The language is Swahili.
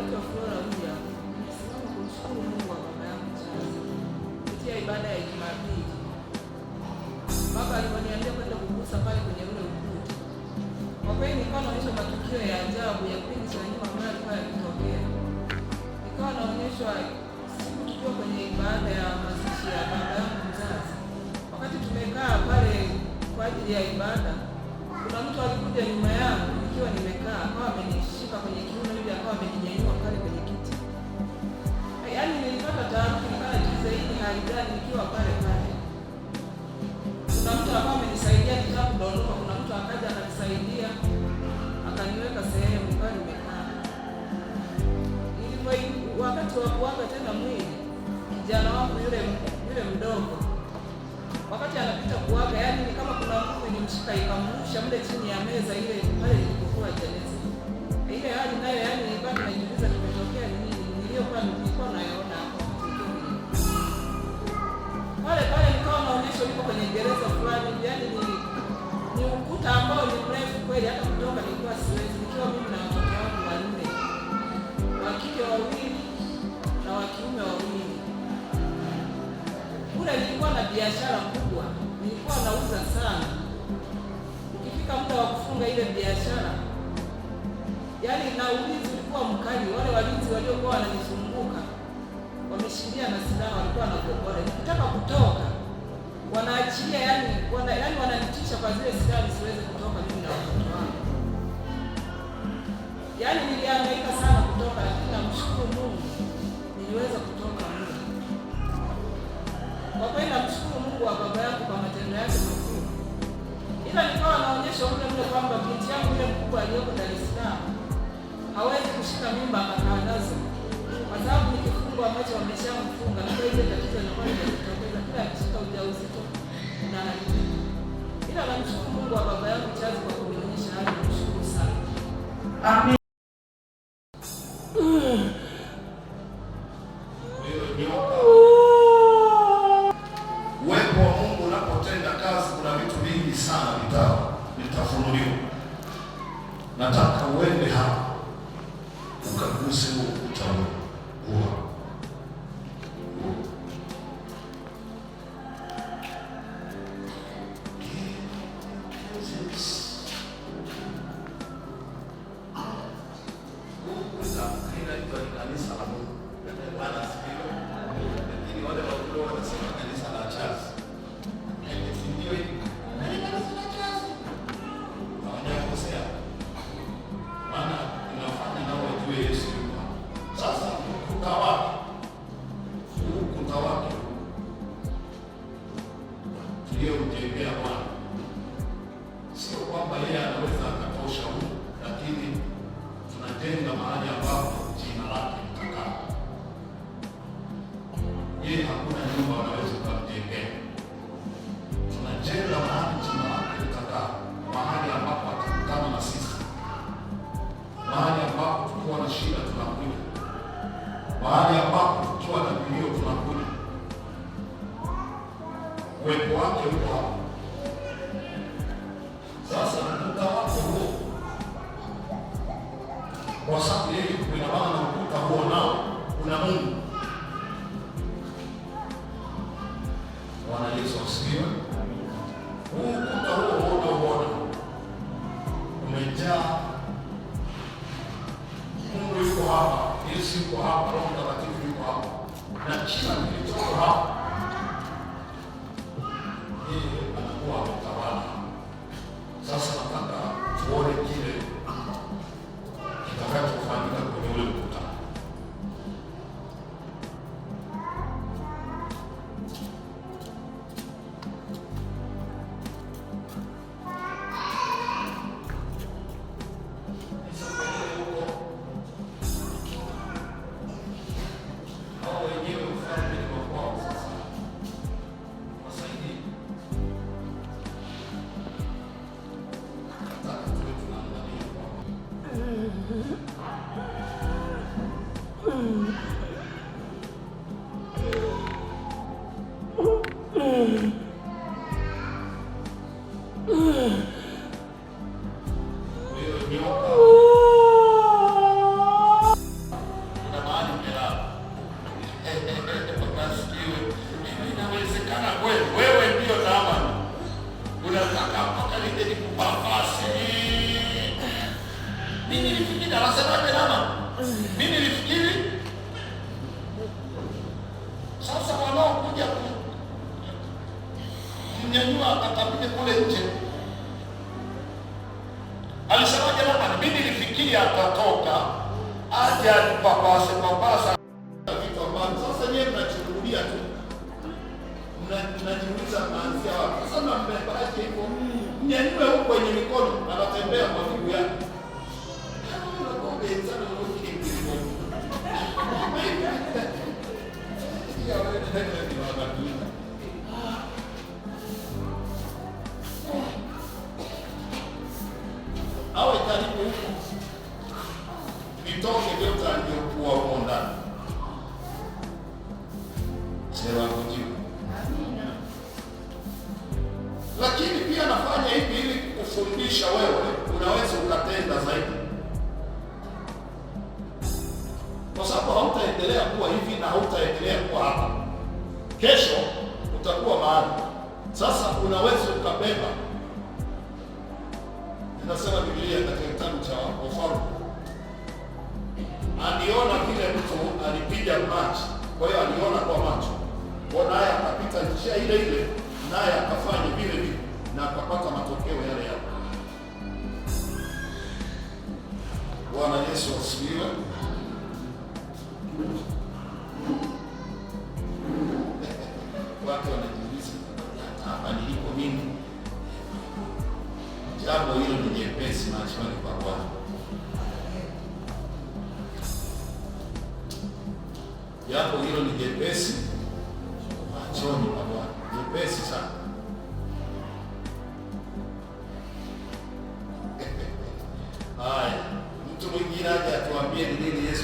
naitwa Flora William. Nimesimama kumshukuru Mungu wa baba yangu mzazi kupitia ibada ya Jumapili. Baba aliponiambia kwenda kugusa pale kwenye ule ukuta, kwa kweli nikawa naonyeshwa matukio ya ajabu ya kipindi cha nyuma ambayo yalikuwa yakitokea. Nikawa naonyeshwa siku tukiwa kwenye ibada ya mazishi ya baba yangu mzazi, wakati tumekaa pale kwa ajili ya ibada, kuna mtu alikuja nyuma yangu nikiwa nimekaa, akawa amenishika kwenye kiuno hivi, akawa ameninyanyua pale kwenye kiti. Yaani nilipata taharuki, nikajiuliza hii ni hali gani nikiwa pale pale. Kuna mtu akawa amenisaidia nitaka kudondoka, kuna mtu akaja akanisaidia akaniweka sehemu pale nimekaa. Ilivyo wakati wa kuaga tena mwili, kijana wangu yule mdogo, wakati anapita kuaga, yani ni kama kuna mtu ilimshika ikamrusha mle chini ya meza ile pale ilipokuwa jeneza. Ile hali nayo, yani nilikuwa najiuliza kimetokea nini, nilikuwa naona hapo pale pale. Nikawa naonyesha niko kwenye gereza fulani, yani ni ukuta ambao ni mrefu kweli, hata kutoka nilikuwa siwezi, nikiwa mimi na watoto wangu wanne, wa kike wawili na wa kiume wawili. Kule nilikuwa na biashara kubwa, nilikuwa nauza sana. Ukifika muda wa kufunga ile biashara, yani na ulinzi ulikuwa mkali. Wale walinzi waliokuwa wananizunguka wameshikilia na silaha, walikuwa wanagombora. Nikitaka kutoka wanaachilia, yani wananitisha kwa zile silaha nisiweze kutoka mimi na watoto wangu. Yani nilihangaika sana kutoka, lakini namshukuru Mungu niliweza kutoka mimi. Kwa kweli namshukuru Mungu wa baba yangu kwa matendo yake makuu. Ila nikawa naonyesha mle kwamba binti yangu yule mkubwa aliyoko Dar es Salaam hawezi kushika mimba akakaa nazo, kwa sababu ni kifungo ambacho wameshamfunga, na kwa ile tatizo linakuwa linajitokeza kila akishika ujauzito na analipika. Ila namshukuru Mungu wa baba yangu mzazi kwa kunionyesha hali, namshukuru sana. Amen. Uwepo wa Mungu unapotenda kazi, kuna vitu vingi sana vitafunuliwa. Nataka uende hapa ukaguse huo ukuta huo. Kanisa la Mungu. Bwana asifiwe. Lakini wale walio wanasema kanisa la Charles. Ndio hivi. Nani kanisa la Charles? Hawajakosea. Maana inafanya nao wajue Yesu yuko. Sasa ukuta wake tuliyomjengea Bwana, sio kwamba yeye anaweza akatosha huu, lakini tunajenga mahali ambapo jina lake litakaa. Yeye hakuna nyumba anaweza kumjengea. Tunajenga mahali jina lake litakaa, mahali ambapo atakutana na sisi, mahali ambapo tukiwa na shida tunakuja, mahali ambapo tukiwa na vilio tunakuja. Uwepo wake uko hapa. Sasa ukuta wake huo, kwa sababu yeye kuna maana ukuta huo nao kuna Mungu. Bwana Yesu asifiwe. Huu ukuta huo unaoona umejaa Mungu, yuko hapa, Yesu yuko hapa, Roho Mtakatifu yuko hapa, na kila kilichoko hapa yeye anakuwa ametawala. Sasa nataka tuone kile kitakachofanyika kwenye ule ukuta. Hao wenyewe ufalme ni wa kwao. Sasa wasaidie. Nataka tuwe tunaangalia kule nje. Alisemaje Labani? Mimi nilifikiri atatoka aje alipapase papasa vitu ambavyo sasa nyewe mnachungulia tu, mnajiuliza maanzia wapi? Sasa mnabebaje hivyo? Mnyanyue huko kwenye mikono, anatembea kwa miguu yake. Awe karibu huko, vitoke vyote alivyokuwa huko ndani. Sema kujibu. Lakini pia nafanya hivi ili kufundisha wewe unaweza ukatenda zaidi, kwa sababu hautaendelea kuwa hivi na hautaendelea kuwa hapa. Kesho utakuwa mahali. Sasa unaweza ukabeba. Inasema Biblia katika kitabu cha Wafalme, aliona vile mtu alipiga maji, kwa hiyo aliona kwa macho, kwa naye akapita njia ile ile, naye akafanya vile vile na akapata matokeo yale yale. Bwana Yesu asifiwe. Watu wanajiuliza hapa nilipo mimi, jambo hilo ni jepesi machoni pa Bwana. Jambo hilo ni jepesi machoni pa Bwana, jepesi sana. Haya, mtu mwingine aje atuambie ni nini Yesu